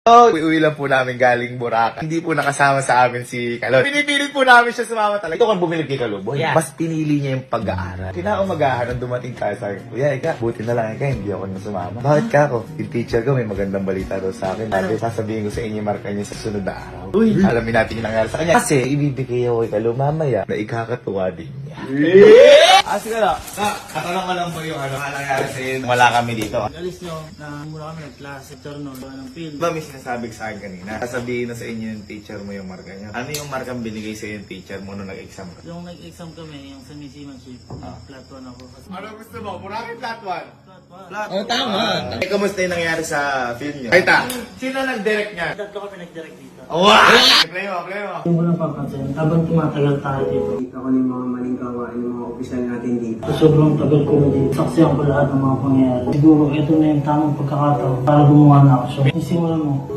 Oh, uwi lang po namin galing Boracay. Hindi po nakasama sa amin si Kalot. Pinipilit po namin siya sumama talaga. Ito kung bumili kay Kalubo, mas pinili niya yung pag-aaral. Kinaumagahan nung dumating tayo sa akin, Kuya, Ika, buti na lang Ika, hindi ako na sumama. Bakit ka ako? Yung teacher ko may magandang balita daw sa akin. Sabi, sasabihin ko sa inyo, marka niyo sa sunod na araw. Uy, alamin natin yung nangyari sa kanya. Kasi ibibigay ako kay Kalubo mamaya na ikakatuwa din niya. Sige na. Katanong ko lang po yung ano nangyari sa iyo. Wala kami dito. Alis nyo na mula kami nag-class sa turno ng field. Diba may sinasabi sa akin kanina? Sasabihin na sa inyo yung teacher mo yung marka niya. Ano yung markang binigay sa iyo yung teacher mo nung nag-exam ka? Yung nag-exam kami, yung sa seamanship, flat 1 ako. Ano gusto mo? Mura kay flat 1? Flat 1. Oh, tama. Kamusta yung nangyari sa film niyo? Ay ta, sino nag-direct niya? Tatlo kami nag-direct dito. Wow! Play mo. Yung walang papansin, habang tumatagal tayo dito. Kita ko yung mga maling gawain ng mga opisyal natin dito. Sobrang tagal ko na dito. Saksiyan ko lahat ng mga pangyayari. Siguro ito na yung tamang pagkakataon para gumawa na ako. So, isimulan mo.